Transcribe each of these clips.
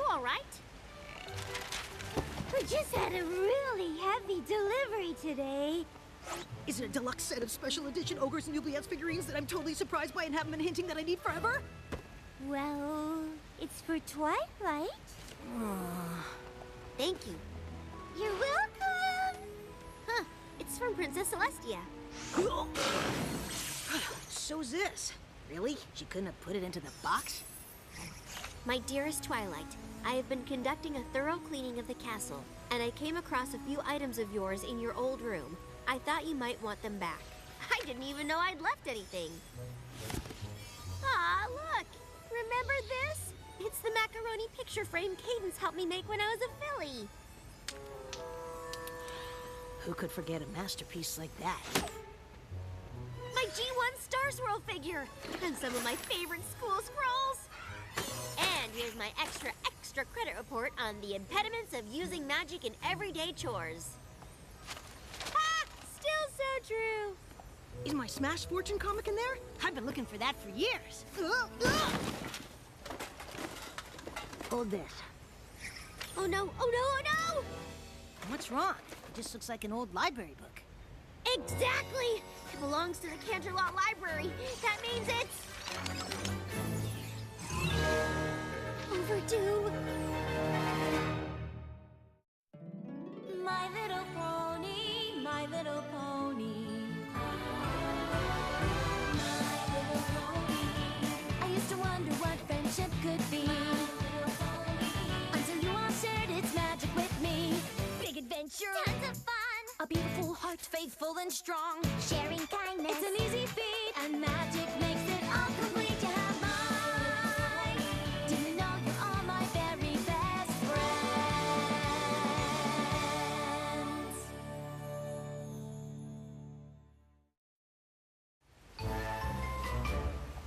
you all right? We just had a really heavy delivery today. Is it a deluxe set of special edition ogres and oubliettes figurines that I'm totally surprised by and haven't been hinting that I need forever? Well, it's for Twilight. Thank you. You're welcome. Huh, it's from Princess Celestia. So's this. Really? She couldn't have put it into the box? My dearest Twilight, I have been conducting a thorough cleaning of the castle, and I came across a few items of yours in your old room. I thought you might want them back. I didn't even know I'd left anything. Ah, look! Remember this? It's the macaroni picture frame Cadence helped me make when I was a filly. Who could forget a masterpiece like that? My G1 Star Swirl figure! And some of my favorite school scrolls! And here's my extra credit report on the impediments of using magic in everyday chores. Ha! Still so true! Is my Smash Fortune comic in there? I've been looking for that for years. Hold this. Oh no, oh no, oh no! What's wrong? It just looks like an old library book. Exactly! It belongs to the Canterlot Library. That means it's... overdue. My little pony, my little pony. My little pony. I used to wonder what friendship could be. Until you all shared its magic with me. Big adventure. Tons of fun. A beautiful heart, faithful and strong. Sharing kindness. It's an easy feat. And magic makes it all complete. You have mine. Didn't know you're all my very best friends.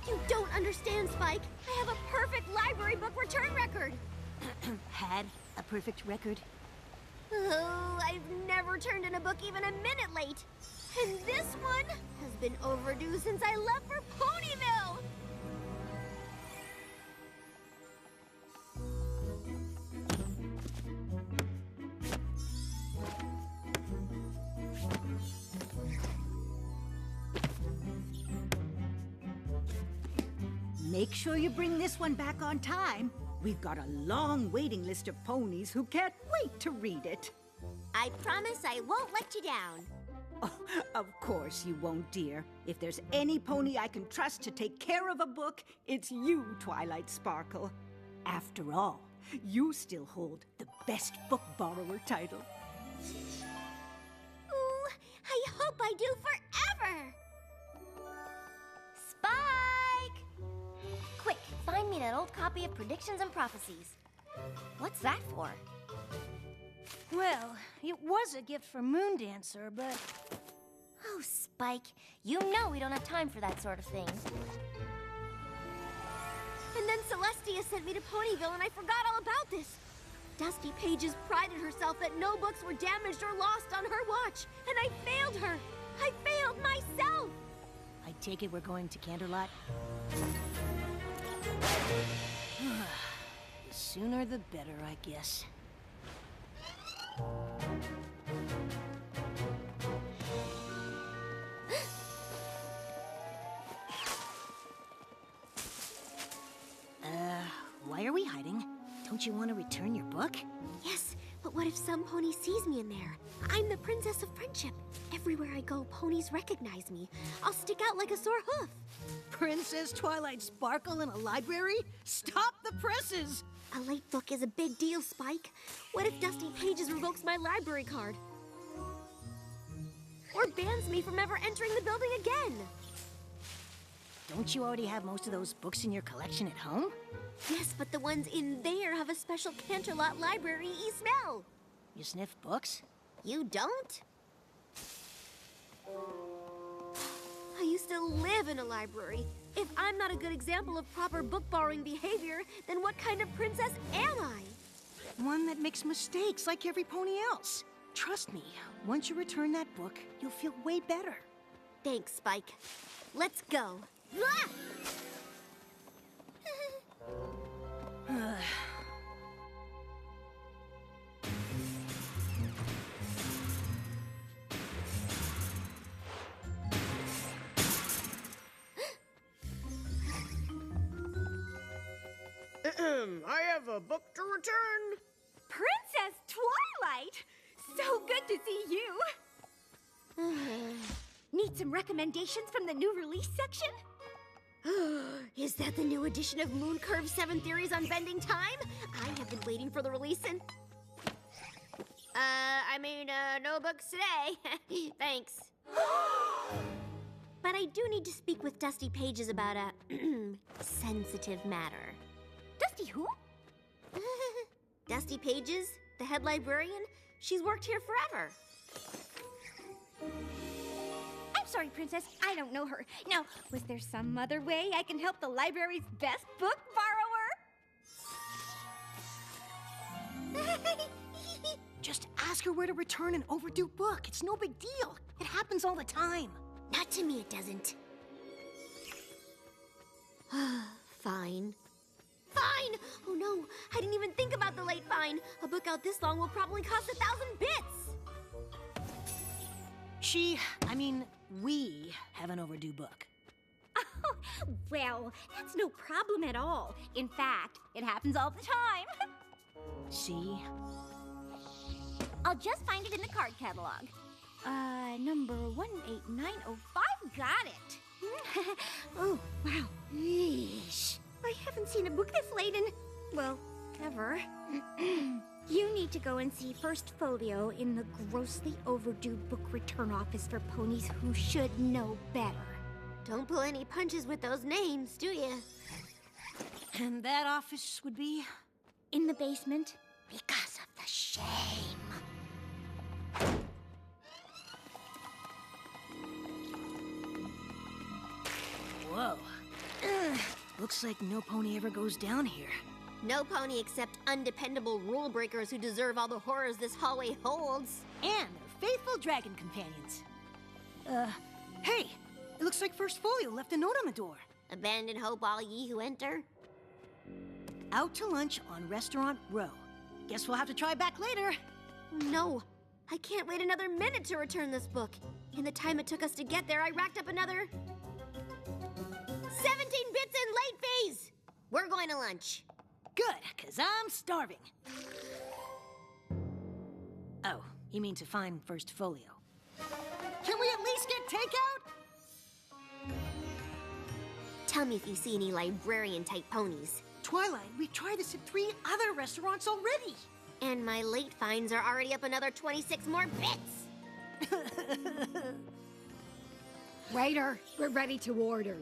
You don't understand, Spike. I have a perfect library book return record. Had a perfect record? Oh, I've never turned in a book even a minute late. And this one has been overdue since I left for Ponyville. Make sure you bring this one back on time. We've got a long waiting list of ponies who can't wait to read it. I promise I won't let you down. Oh, of course you won't, dear. If there's any pony I can trust to take care of a book, it's you, Twilight Sparkle. After all, you still hold the best book borrower title. Ooh, I hope I do forever. Spike! Quick, find me that old copy of Predictions and Prophecies. What's that for? Well, it was a gift for Moondancer, but... Oh, Spike, you know we don't have time for that sort of thing. And then Celestia sent me to Ponyville and I forgot all about this. Dusty Pages prided herself that no books were damaged or lost on her watch, and I failed her. I failed myself. I take it we're going to Canterlot? The sooner the better, I guess. Why are we hiding? Don't you want to return your book? Yes, but what if some pony sees me in there? I'm the Princess of Friendship. Everywhere I go, ponies recognize me. I'll stick out like a sore hoof. Princess Twilight Sparkle in a library? Stop the presses! A late book is a big deal, Spike. What if Dusty Pages revokes my library card? Or bans me from ever entering the building again? Don't you already have most of those books in your collection at home? Yes, but the ones in there have a special Canterlot Library-y smell. You sniff books? You don't? I used to live in a library. If I'm not a good example of proper book-borrowing behavior, then what kind of princess am I? One that makes mistakes like every pony else. Trust me, once you return that book, you'll feel way better. Thanks, Spike. Let's go. Ah! I have a book to return. Princess Twilight! So good to see you. Need some recommendations from the new release section? Is that the new edition of Moon Curve's 7 Theories on Bending Time? I have been waiting for the release and... no books today. Thanks. But I do need to speak with Dusty Pages about a sensitive matter. Dusty who? Dusty Pages, the head librarian, she's worked here forever. I'm sorry, Princess, I don't know her. Now, was there some other way I can help the library's best book borrower? Just ask her where to return an overdue book. It's no big deal. It happens all the time. Not to me, it doesn't. Fine. Fine! Oh no, I didn't even think about the late fine. A book out this long will probably cost 1,000 bits. We have an overdue book. Oh, well, that's no problem at all. In fact, it happens all the time. See? I'll just find it in the card catalog. Number 18905, got it. Oh, wow. Yeesh. I haven't seen a book this late in, well, ever. You need to go and see First Folio in the grossly overdue book return office for ponies who should know better. Don't pull any punches with those names, do you? And that office would be? In the basement. Because of the shame. Whoa. Looks like no pony ever goes down here. No pony except undependable rule breakers who deserve all the horrors this hallway holds. And their faithful dragon companions. Hey! It looks like First Folio left a note on the door. Abandon hope, all ye who enter. Out to lunch on Restaurant Row. Guess we'll have to try back later. No, I can't wait another minute to return this book. In the time it took us to get there, I racked up another 17 bits in late fees. We're going to lunch. Good, 'cause I'm starving. Oh, you mean to find First Folio. Can we at least get takeout? Tell me if you see any librarian-type ponies. Twilight, we've tried this at 3 other restaurants already. And my late fines are already up another 26 more bits. Waiter, we're ready to order.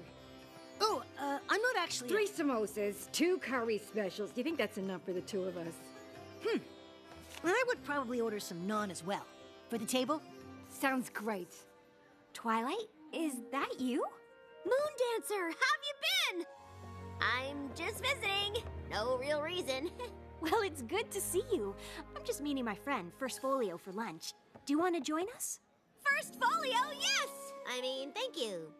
Oh, I'm not actually... 3 samosas, 2 curry specials. Do you think that's enough for the 2 of us? I would probably order some naan as well. For the table? Sounds great. Twilight, is that you? Moon Dancer, how have you been? I'm just visiting. No real reason. Well, it's good to see you. I'm just meeting my friend, First Folio, for lunch. Do you want to join us? First Folio, yes! Thank you.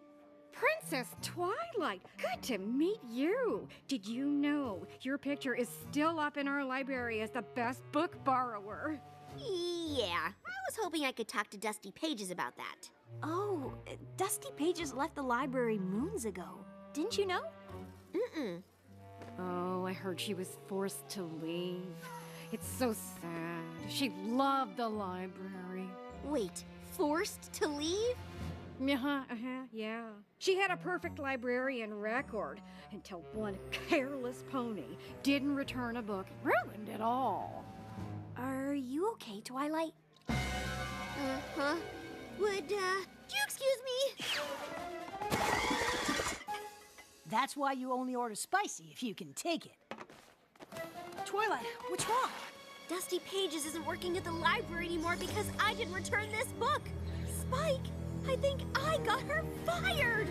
Princess Twilight, good to meet you. Did you know your picture is still up in our library as the best book borrower? Yeah, I was hoping I could talk to Dusty Pages about that. Oh, Dusty Pages left the library moons ago. Didn't you know? Mm-mm. Oh, I heard she was forced to leave. It's so sad. She loved the library. Wait, forced to leave? Yeah. She had a perfect librarian record until one careless pony didn't return a book. Ruined it all. Are you okay, Twilight? Uh-huh. Would you excuse me? That's why you only order spicy if you can take it. Twilight, what's wrong? Dusty Pages isn't working at the library anymore because I didn't return this book. Spike, I think I got her fired.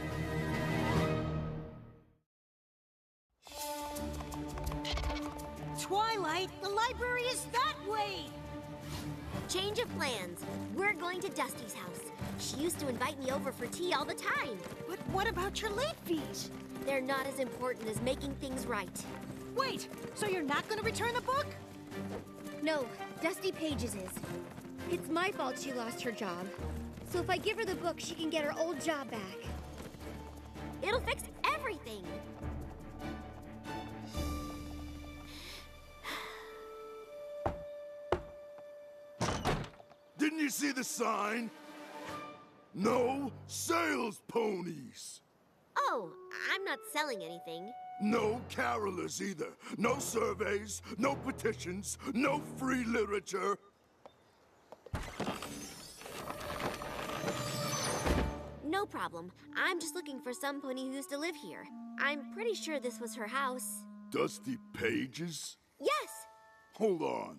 Twilight, the library is that way! Change of plans. We're going to Dusty's house. She used to invite me over for tea all the time. But what about your late fees? They're not as important as making things right. Wait, so you're not going to return the book? No, Dusty Pages is. It's my fault she lost her job. So if I give her the book, she can get her old job back. It'll fix everything. see the sign? No sales ponies. Oh, I'm not selling anything. No carolers either. No surveys, no petitions, no free literature. No problem. I'm just looking for some pony who used to live here. I'm pretty sure this was her house. Dusty Pages? Yes! Hold on.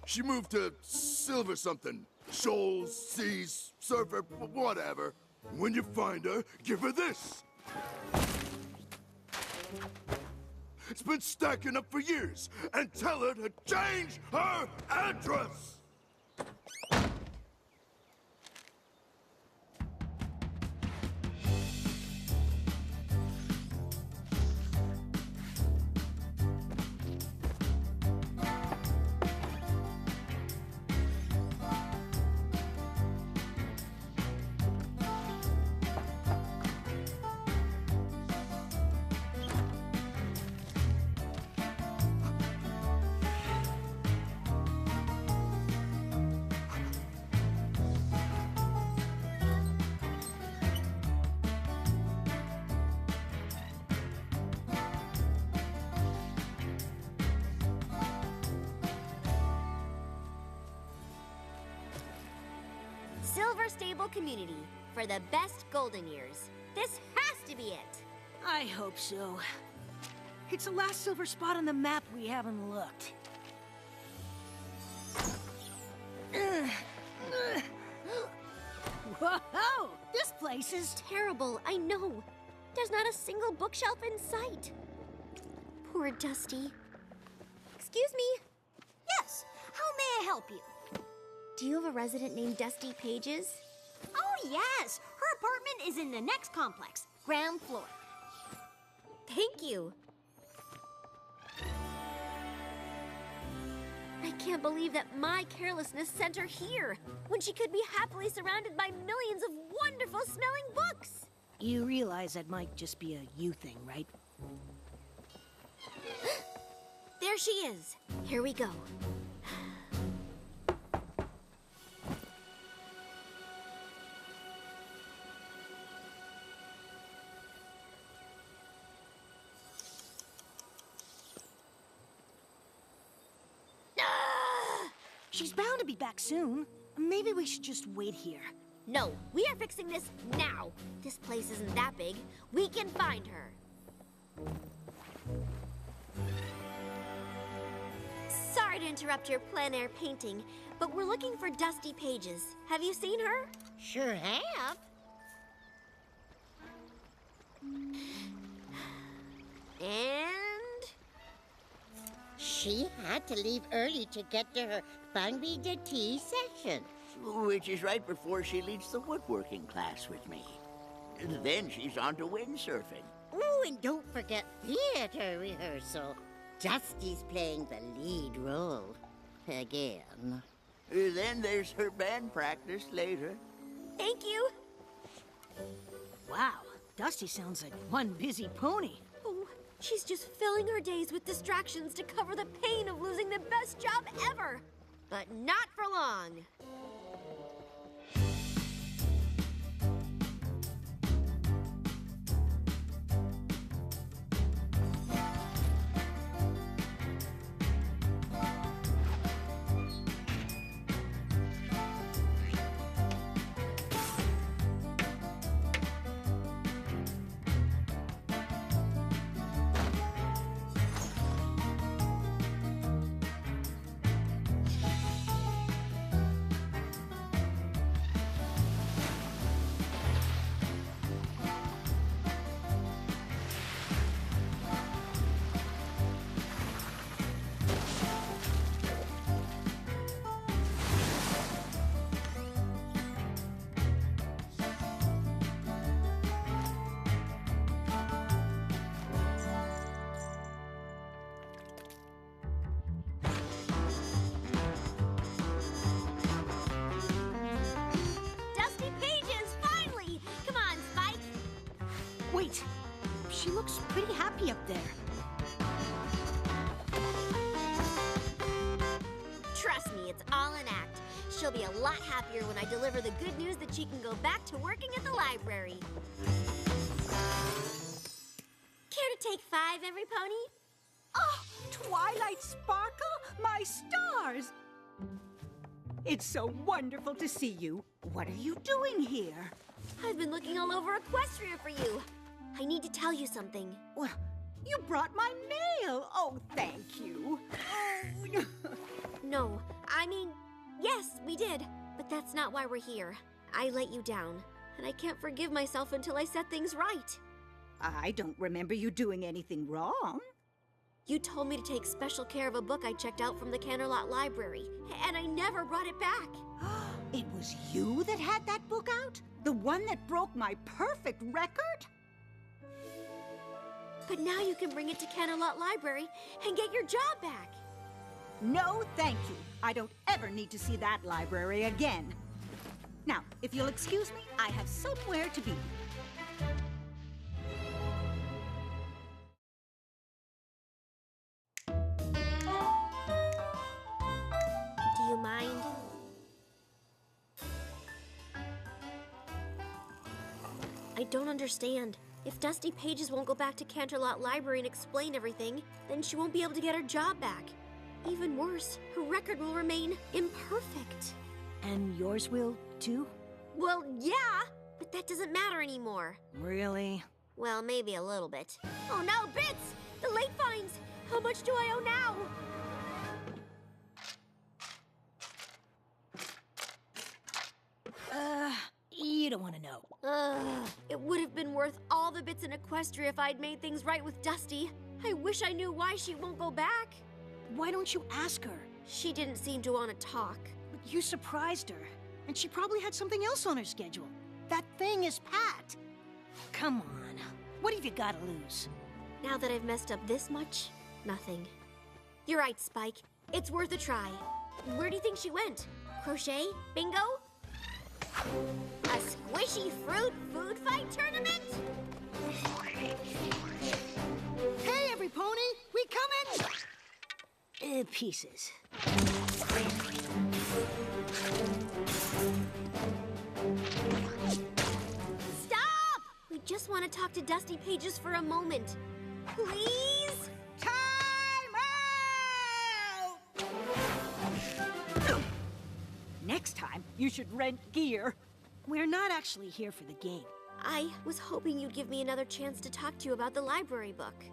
She moved to Silver something. Shoals, Seas, Surfer, whatever. When you find her, give her this. It's been stacking up for years, and tell her to change her address! Silver Stable Community for the best golden years. This has to be it. I hope so. It's the last silver spot on the map we haven't looked. Whoa! This place is... Terrible, I know. There's not a single bookshelf in sight. Poor Dusty. Excuse me. Yes, how may I help you? Do you have a resident named Dusty Pages? Oh, yes. Her apartment is in the next complex, ground floor. Thank you. I can't believe that my carelessness sent her here, when she could be happily surrounded by millions of wonderful smelling books. You realize that might just be a you thing, right? There she is. Here we go. She's bound to be back soon. Maybe we should just wait here. No, we are fixing this now. This place isn't that big. We can find her. Sorry to interrupt your plein air painting, but we're looking for Dusty Pages. Have you seen her? Sure have. And... She had to leave early to get to her Bangby de Tea session. Which is right before she leads the woodworking class with me. And then she's on to windsurfing. Oh, and don't forget theater rehearsal. Dusty's playing the lead role. Again. Then there's her band practice later. Thank you. Wow, Dusty sounds like one busy pony. Oh, she's just filling her days with distractions to cover the pain of losing the best job ever. But not for long. talent act. She'll be a lot happier when I deliver the good news that she can go back to working at the library. Care to take 5, every pony? Oh, Twilight Sparkle, my stars! It's so wonderful to see you. What are you doing here? I've been looking all over Equestria for you. I need to tell you something. Well, you brought my mail. Oh, thank you. Oh. No, I mean, yes, we did. But that's not why we're here. I let you down, and I can't forgive myself until I set things right. I don't remember you doing anything wrong. You told me to take special care of a book I checked out from the Canterlot Library, and I never brought it back. It was you that had that book out? The one that broke my perfect record? But now you can bring it to Canterlot Library and get your job back. No, thank you. I don't ever need to see that library again. Now, if you'll excuse me, I have somewhere to be. Do you mind? I don't understand. If Dusty Pages won't go back to Canterlot Library and explain everything, then she won't be able to get her job back. Even worse, her record will remain imperfect. And yours will, too? Well, yeah, but that doesn't matter anymore. Really? Well, maybe a little bit. Oh no, Bits! The late fines! How much do I owe now? You don't want to know. It would have been worth all the bits in Equestria if I'd made things right with Dusty. I wish I knew why she won't go back. Why don't you ask her? She didn't seem to want to talk. But you surprised her, and she probably had something else on her schedule. That thing is Pat. Come on. What have you got to lose? Now that I've messed up this much, nothing. You're right, Spike. It's worth a try. Where do you think she went? Crochet? Bingo? A squishy fruit food fight tournament? Hey, every pony! We coming! Pieces. Stop! We just want to talk to Dusty Pages for a moment. Please? Time out! Next time, you should rent gear. We're not actually here for the game. I was hoping you'd give me another chance to talk to you about the library book.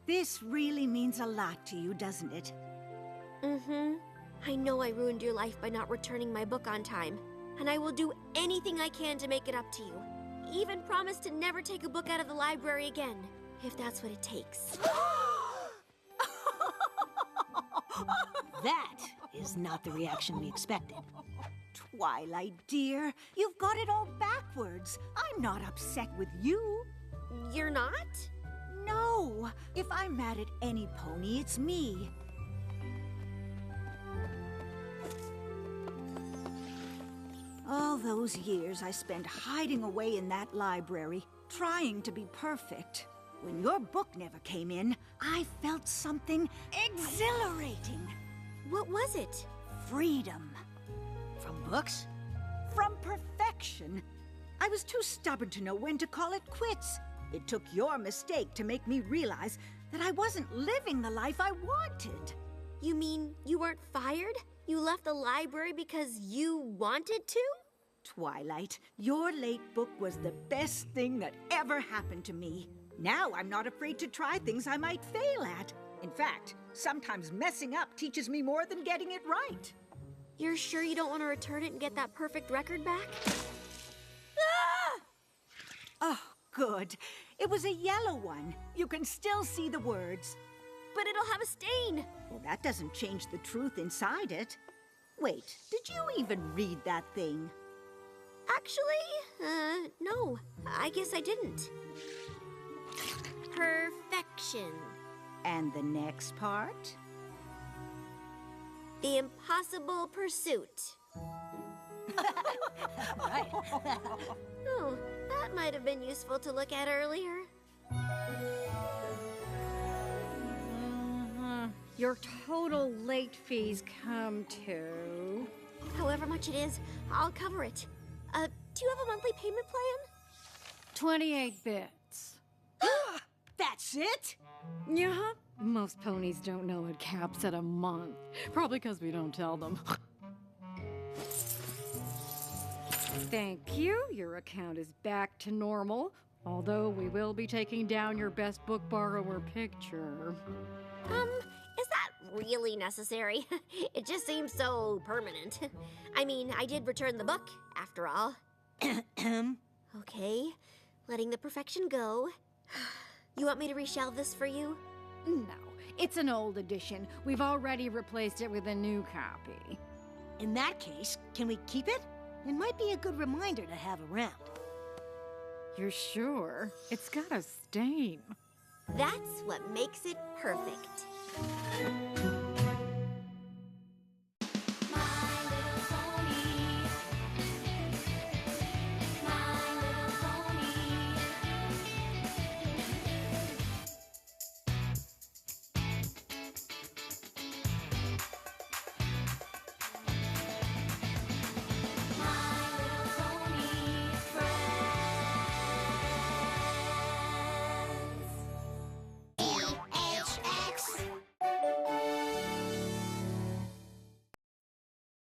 This really means a lot to you, doesn't it? Mm-hmm. I know I ruined your life by not returning my book on time, and I will do anything I can to make it up to you. Even promise to never take a book out of the library again, if that's what it takes. That is not the reaction we expected. Twilight, dear, you've got it all backwards. I'm not upset with you. You're not? No. If I'm mad at any pony, it's me. All those years I spent hiding away in that library, trying to be perfect. When your book never came in, I felt something exhilarating. What was it? Freedom. From books? From perfection. I was too stubborn to know when to call it quits. It took your mistake to make me realize that I wasn't living the life I wanted. You mean you weren't fired? You left the library because you wanted to? Twilight, your late book was the best thing that ever happened to me. Now I'm not afraid to try things I might fail at. In fact, sometimes messing up teaches me more than getting it right. You're sure you don't want to return it and get that perfect record back? Oh, good. It was a yellow one. You can still see the words. But it'll have a stain. Well, that doesn't change the truth inside it. Wait, did you even read that thing? Actually, no. I guess I didn't. Perfection. And the next part? The impossible pursuit. Right. Oh, that might have been useful to look at earlier. Your total late fees come to... However much it is, I'll cover it. Do you have a monthly payment plan? 28 bits. That's it? Yeah, most ponies don't know it caps at a month. Probably because we don't tell them. Thank you. Your account is back to normal. Although we will be taking down your best book borrower picture. Is that really necessary? It just seems so permanent. I mean, I did return the book, after all. Okay, letting the perfection go. You want me to reshelve this for you? No, it's an old edition. We've already replaced it with a new copy. In that case, can we keep it? It might be a good reminder to have around. You're sure? It's got a stain. That's what makes it perfect.